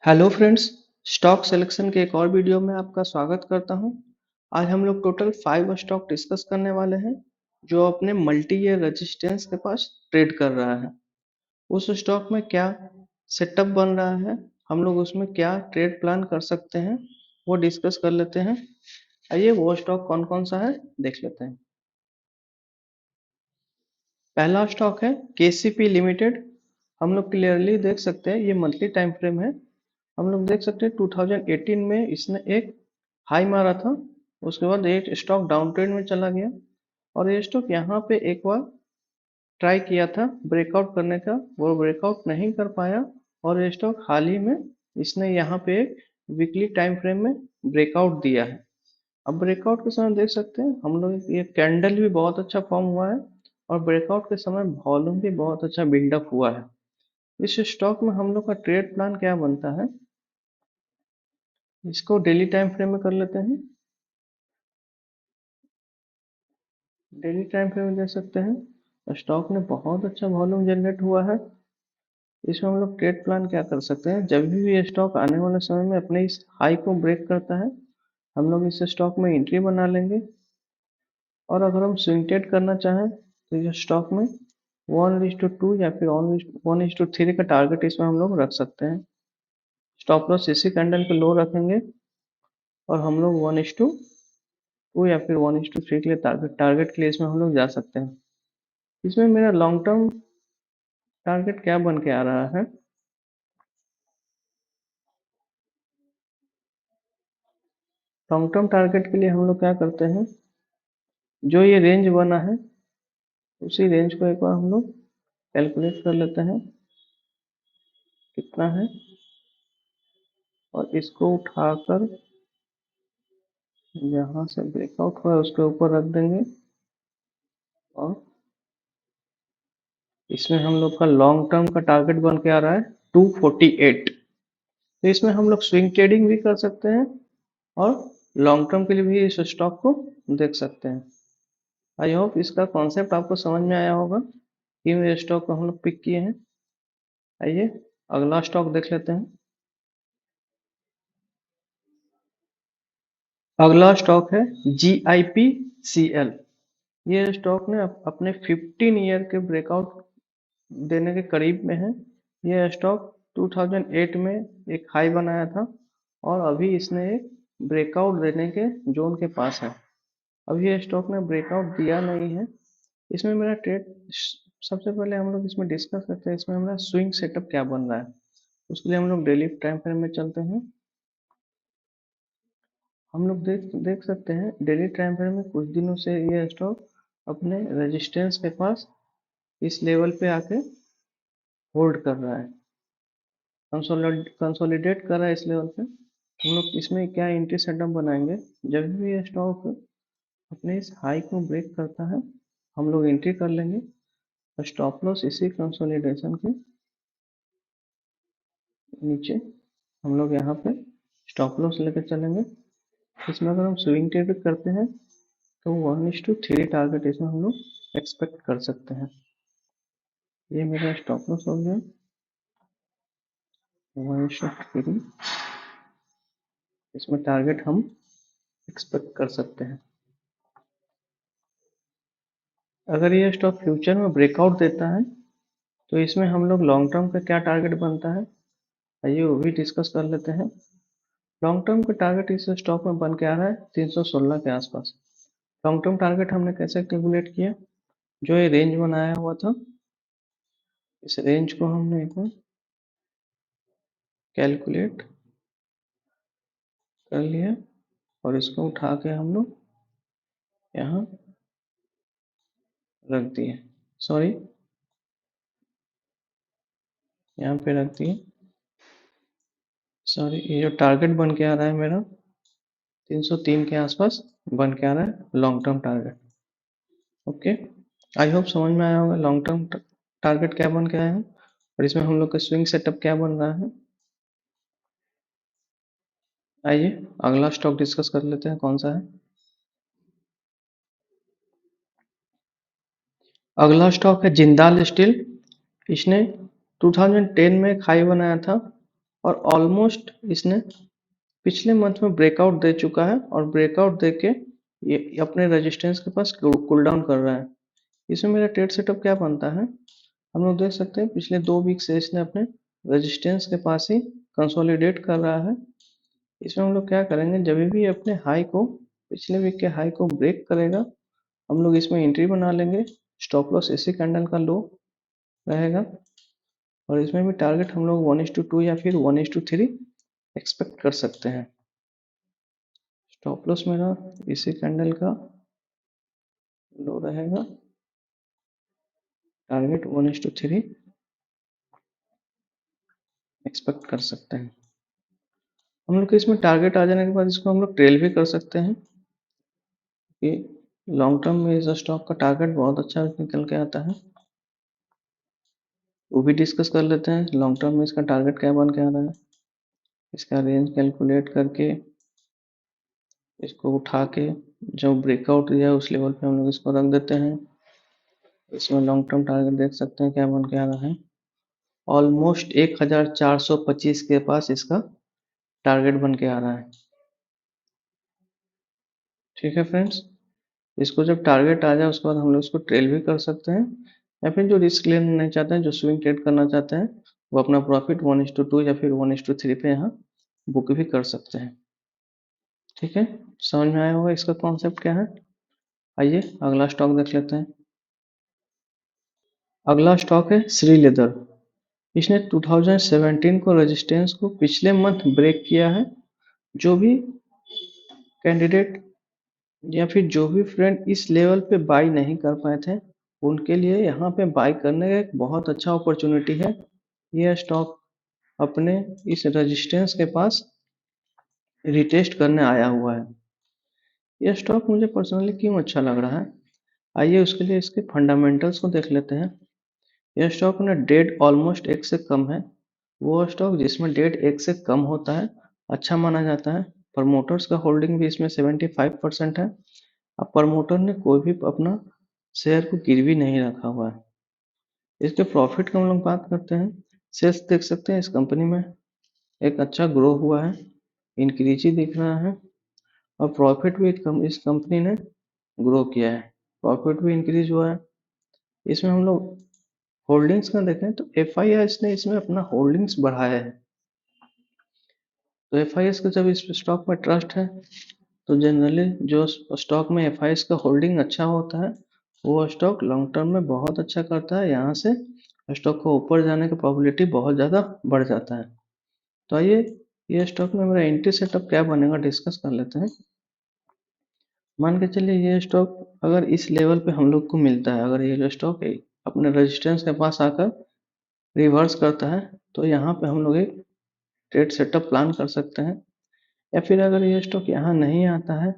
Hello friends. Stock selection के एक और वीडियो में आपका स्वागत करता हूं। आज हम लोग टोटल 5 स्टॉक डिस्कस करने वाले हैं जो अपने मल्टी ईयर रेजिस्टेंस के पास ट्रेड कर रहा है। उस स्टॉक में क्या सेटअप बन रहा है, हम लोग उसमें क्या ट्रेड प्लान कर सकते हैं, वो डिस्कस कर लेते हैं। आइए वो स्टॉक कौन कौन सा है देख लेते हैं। पहला स्टॉक है केसीपी लिमिटेड। हम लोग क्लियरली देख सकते हैं ये मंथली टाइम फ्रेम है। हम लोग देख सकते हैं 2018 में इसने एक हाई मारा था, उसके बाद एक स्टॉक डाउन ट्रेंड में चला गया और ये स्टॉक यहाँ पे एक बार ट्राई किया था ब्रेकआउट करने का, वो ब्रेकआउट नहीं कर पाया और ये स्टॉक हाल ही में इसने यहाँ पे एक वीकली टाइम फ्रेम में ब्रेकआउट दिया है। अब ब्रेकआउट के समय देख सकते हैं हम लोग ये कैंडल भी बहुत अच्छा फॉर्म हुआ है और ब्रेकआउट के समय वॉल्यूम भी बहुत अच्छा बिल्डअप हुआ है। इस स्टॉक में हम लोग का ट्रेड प्लान क्या बनता है, इसको डेली टाइम फ्रेम में कर लेते हैं। डेली टाइम फ्रेम में देख सकते हैं स्टॉक ने बहुत अच्छा वॉल्यूम जनरेट हुआ है। इसमें हम लोग ट्रेड प्लान क्या कर सकते हैं, जब भी ये स्टॉक आने वाले समय में अपने इस हाई को ब्रेक करता है हम लोग इस स्टॉक में एंट्री बना लेंगे। और अगर हम स्विंग ट्रेड करना चाहें तो इस स्टॉक में 1:2 या फिर 1:3 का टारगेट इसमें हम लोग रख सकते हैं। स्टॉप लॉस इसी कैंडल पे लो रखेंगे और हम लोग 1:2 या फिर 1:3 के लिए टारगेट के लिए इसमें हम लोग जा सकते हैं। इसमें मेरा लॉन्ग टर्म टारगेट क्या बन के आ रहा है, लॉन्ग टर्म टारगेट के लिए हम लोग क्या करते हैं, जो ये रेंज बना है उसी रेंज को एक बार हम लोग कैलकुलेट कर लेते हैं कितना है और इसको उठाकर जहाँ से ब्रेकआउट हुआ है उसके ऊपर रख देंगे और इसमें हम लोग का लॉन्ग टर्म का टारगेट बन के आ रहा है 248। तो इसमें हम लोग स्विंग ट्रेडिंग भी कर सकते हैं और लॉन्ग टर्म के लिए भी इस स्टॉक को देख सकते हैं। आई होप इसका कॉन्सेप्ट आपको समझ में आया होगा कि ये स्टॉक को हम लोग पिक किए हैं। आइए अगला स्टॉक देख लेते हैं। अगला स्टॉक है GIPCL। ये स्टॉक ने अपने 15 ईयर के ब्रेकआउट देने के करीब में है। ये स्टॉक 2008 में एक हाई बनाया था और अभी इसने एक ब्रेकआउट देने के जोन के पास है। अभी ये स्टॉक ने ब्रेकआउट दिया नहीं है। इसमें मेरा ट्रेड, सबसे पहले हम लोग इसमें डिस्कस करते हैं इसमें हमारा स्विंग सेटअप क्या बन रहा है। उसके लिए हम लोग डेली टाइम फ्रेम में चलते हैं। हम लोग देख देख सकते हैं डेली टाइम फ्रेम में कुछ दिनों से ये स्टॉक अपने रेजिस्टेंस के पास इस लेवल पे आके होल्ड कर रहा है, कंसोलिडेट कर रहा है इस लेवल पे। हम लोग इसमें क्या एंट्री सेटअप बनाएंगे, जब भी ये स्टॉक अपने इस हाई को ब्रेक करता है हम लोग एंट्री कर लेंगे और स्टॉप लॉस इसी कंसोलिडेशन के नीचे हम लोग यहाँ पे स्टॉप लॉस लेकर चलेंगे। इसमें अगर हम स्विंग ट्रेड करते हैं तो 1:3 टारगेट इसमें हम लोग एक्सपेक्ट कर सकते हैं। ये मेरा स्टॉप लॉस हो गया 1:3, इसमें टारगेट हम एक्सपेक्ट कर सकते हैं। अगर ये स्टॉक फ्यूचर में ब्रेकआउट देता है तो इसमें हम लोग लॉन्ग टर्म का क्या टारगेट बनता है, आइए वो भी डिस्कस कर लेते हैं। लॉन्ग टर्म का टारगेट इस स्टॉक में बन के आ रहा है 316 के आसपास। लॉन्ग टर्म टारगेट हमने कैसे कैलकुलेट किया, जो ये रेंज बनाया हुआ था इस रेंज को हमने एक बार कैलकुलेट कर लिया और इसको उठा के हम लोग यहाँ रख दिए, सॉरी यहाँ पे रख दिए, सॉरी ये जो टारगेट बन के आ रहा है मेरा 303 के आसपास बन के आ रहा है long term target. Okay, I hope समझ में आया होगा लॉन्ग टर्म टारगेट क्या बन के आया है और इसमें हम लोग का स्विंग सेटअप क्या बन रहा है। आइए अगला स्टॉक डिस्कस कर लेते हैं कौन सा है। अगला स्टॉक है जिंदाल स्टील। इसने 2010 में एक हाई बनाया था और ऑलमोस्ट इसने पिछले मंथ में ब्रेकआउट दे चुका है और ब्रेकआउट दे के ये अपने रेजिस्टेंस के पास कूल डाउन कर रहा है। इसमें मेरा ट्रेड सेटअप क्या बनता है, हम लोग देख सकते हैं पिछले 2 वीक से इसने अपने रेजिस्टेंस के पास ही कंसोलिडेट कर रहा है। इसमें हम लोग क्या करेंगे, जब भी अपने हाई को, पिछले वीक के हाई को ब्रेक करेगा, हम लोग इसमें एंट्री बना लेंगे। स्टॉप लॉस इसी कैंडल का लो रहेगा और इसमें भी टारगेट हम लोग 1:2 या फिर 1:3 एक्सपेक्ट कर सकते हैं। स्टॉप लॉस मेरा इसी कैंडल का लो रहेगा, टारगेट 1:3 एक्सपेक्ट कर सकते हैं। हम लोग इसमें टारगेट आ जाने के बाद इसको हम लोग ट्रेल भी कर सकते हैं कि लॉन्ग टर्म में इस स्टॉक का टारगेट बहुत अच्छा निकल के आता है, वो भी डिस्कस कर लेते हैं। लॉन्ग टर्म में इसका टारगेट क्या बन के आ रहा है, इसका रेंज कैलकुलेट करके इसको उठा के जो ब्रेकआउट दिया उस लेवल पे हम लोग इसको रख देते हैं। इसमें लॉन्ग टर्म टारगेट देख सकते हैं क्या बन के आ रहा है, ऑलमोस्ट 1425 के पास इसका टारगेट बन के आ रहा है। ठीक है फ्रेंड्स, इसको जब टारगेट आ जाए उसके बाद हम लोग इसको ट्रेल भी कर सकते हैं, या फिर जो रिस्क लेना नहीं चाहते हैं, जो स्विंग ट्रेड करना चाहते हैं, वो अपना प्रॉफिट 1:2 या फिर 1:3 पे यहाँ बुक भी कर सकते हैं। ठीक है, समझ में आया होगा इसका कॉन्सेप्ट क्या है। आइए अगला स्टॉक देख लेते हैं। अगला स्टॉक है श्री लेदर। इसने 2017 को रेजिस्टेंस को पिछले मंथ ब्रेक किया है। जो भी कैंडिडेट या फिर जो भी फ्रेंड इस लेवल पे बाई नहीं कर पाए थे, उनके लिए यहाँ पे बाई करने का एक बहुत अच्छा अपॉर्चुनिटी है। यह स्टॉक अपने इस रेजिस्टेंस के पास रिटेस्ट करने आया हुआ है। यह स्टॉक मुझे पर्सनली क्यों अच्छा लग रहा है, आइए उसके लिए इसके फंडामेंटल्स को देख लेते हैं। यह स्टॉक में डेट ऑलमोस्ट 1 से कम है। वो स्टॉक जिसमें डेट 1 से कम होता है अच्छा माना जाता है। प्रमोटर्स का होल्डिंग भी इसमें 75% है। अब प्रमोटर ने कोई भी अपना शेयर को गिरवी नहीं रखा हुआ है। इसके प्रॉफिट की हम लोग बात करते हैं, सेल्स देख सकते हैं इस कंपनी में एक अच्छा ग्रो हुआ है, इंक्रीज ही दिख रहा है और प्रॉफिट भी इस कंपनी ने ग्रो किया है, प्रॉफिट भी इंक्रीज हुआ है। इसमें हम लोग होल्डिंग्स का देखें तो FIS ने इसमें अपना होल्डिंग्स बढ़ाया है। तो FIS का जब इस स्टॉक में ट्रस्ट है तो जनरली जो स्टॉक में FIS का होल्डिंग अच्छा होता है वो स्टॉक लॉन्ग टर्म में बहुत अच्छा करता है, यहाँ से स्टॉक को ऊपर जाने की प्रोबेबिलिटी बहुत ज़्यादा बढ़ जाता है। तो आइए ये स्टॉक में मेरा एंट्री सेटअप क्या बनेगा डिस्कस कर लेते हैं। मान के चलिए ये स्टॉक अगर इस लेवल पे हम लोग को मिलता है, अगर ये स्टॉक अपने रेजिस्टेंस के पास आकर रिवर्स करता है तो यहाँ पे हम लोग एक ट्रेड सेटअप प्लान कर सकते हैं। या फिर अगर ये स्टॉक यहाँ नहीं आता है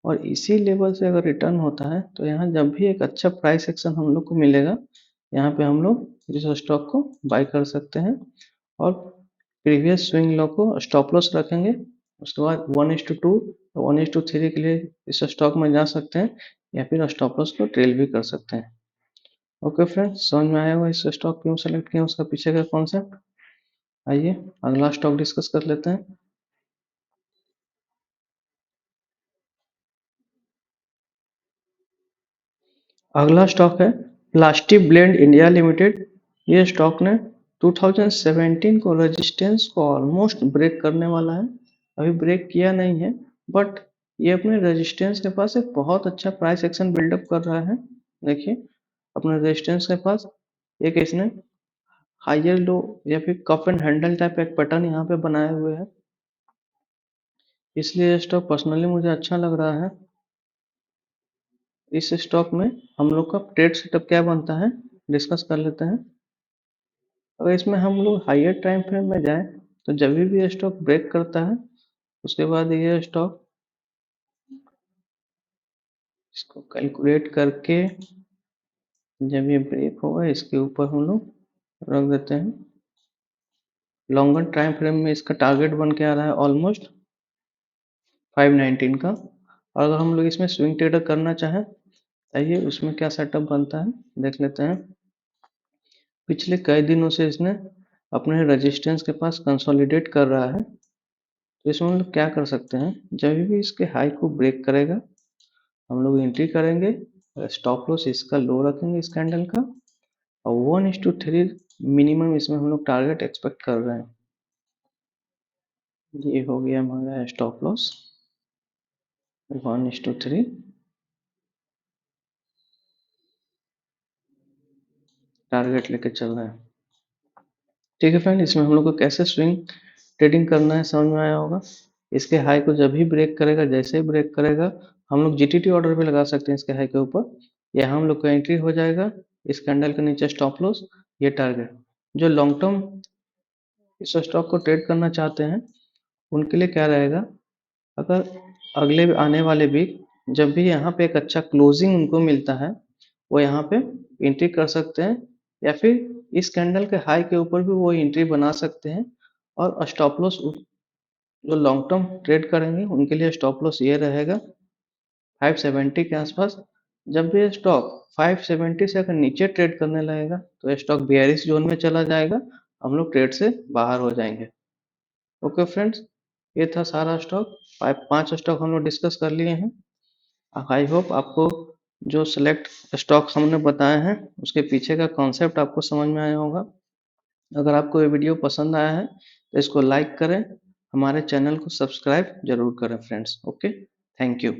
और इसी लेवल से अगर रिटर्न होता है तो यहाँ जब भी एक अच्छा प्राइस एक्शन हम लोग को मिलेगा, यहाँ पे हम लोग इस स्टॉक को बाय कर सकते हैं और प्रीवियस स्विंग लो को स्टॉप लॉस रखेंगे। उसके बाद 1:2 1:3 के लिए इस स्टॉक में जा सकते हैं या फिर स्टॉप लॉस को ट्रेल भी कर सकते हैं। ओके फ्रेंड्स, समझ में आया होगा इस स्टॉक क्यों सेलेक्ट किया, उसका पीछे का कॉन्सेप्ट। आइए अगला स्टॉक डिस्कस कर लेते हैं। अगला स्टॉक है प्लास्टिक ब्लेंड इंडिया लिमिटेड। ये स्टॉक ने 2017 को रेजिस्टेंस को ऑलमोस्ट ब्रेक करने वाला है, अभी ब्रेक किया नहीं है बट ये अपने रेजिस्टेंस के पास एक बहुत अच्छा प्राइस एक्शन बिल्डअप कर रहा है। देखिए अपने रेजिस्टेंस के पास एक इसने हायर लो या फिर कप एंड हैंडल टाइप एक पैटर्न यहाँ पे बनाए हुए है, इसलिए ये स्टॉक पर्सनली मुझे अच्छा लग रहा है। इस स्टॉक में हम लोग का ट्रेड सेटअप क्या बनता है डिस्कस कर लेते हैं। अगर इसमें हम लोग हायर टाइम फ्रेम में जाएं तो जब भी ये स्टॉक ब्रेक करता है उसके बाद ये स्टॉक इसको कैलकुलेट करके जब ये ब्रेक होगा इसके ऊपर हम लोग रख देते हैं। लॉन्गर टाइम फ्रेम में इसका टारगेट बन के आ रहा है ऑलमोस्ट 519 का। और अगर हम लोग इसमें स्विंग ट्रेडर करना चाहें आइए उसमें क्या सेटअप बनता है देख लेते हैं। पिछले कई दिनों से इसने अपने रेजिस्टेंस के पास कंसोलिडेट कर रहा है, तो इसमें हम लोग क्या कर सकते हैं, जब भी इसके हाई को ब्रेक करेगा हम लोग एंट्री करेंगे, स्टॉप लॉस इसका लो रखेंगे इस कैंडल का, और 1:3 मिनिमम इसमें हम लोग टारगेट एक्सपेक्ट कर रहे हैं। ये हो गया हमारा स्टॉप लॉस 1:3 टारगेट लेके चल रहे हैं। ठीक है फ्रेंड, इसमें हम लोग को कैसे स्विंग ट्रेडिंग करना है समझ में आया होगा। इसके हाई को जब भी ब्रेक करेगा, जैसे ही ब्रेक करेगा हम लोग जीटीटी ऑर्डर भी लगा सकते हैं इसके हाई के ऊपर, यहाँ हम लोग को एंट्री हो जाएगा, इस कैंडल के नीचे स्टॉप लॉस, ये टारगेट। जो लॉन्ग टर्म इस स्टॉक को ट्रेड करना चाहते हैं उनके लिए क्या रहेगा, अगर अगले आने वाले वीक जब भी यहाँ पे एक अच्छा क्लोजिंग उनको मिलता है वो यहाँ पे एंट्री कर सकते हैं, या फिर इस कैंडल के हाई के ऊपर भी वो एंट्री बना सकते हैं। और स्टॉप लॉस जो लॉन्ग टर्म ट्रेड करेंगे उनके लिए स्टॉप लॉस ये रहेगा 570 के आसपास। जब भी स्टॉक 570 से अगर नीचे ट्रेड करने लगेगा तो स्टॉक बेयरिश जोन में चला जाएगा, हम लोग ट्रेड से बाहर हो जाएंगे। ओके फ्रेंड्स, ये था सारा स्टॉक, 5 स्टॉक हम लोग डिस्कस कर लिए हैं। आई होप आपको जो सेलेक्ट स्टॉक हमने बताए हैं उसके पीछे का कॉन्सेप्ट आपको समझ में आया होगा। अगर आपको ये वीडियो पसंद आया है तो इसको लाइक करें, हमारे चैनल को सब्सक्राइब जरूर करें फ्रेंड्स। Okay, thank you.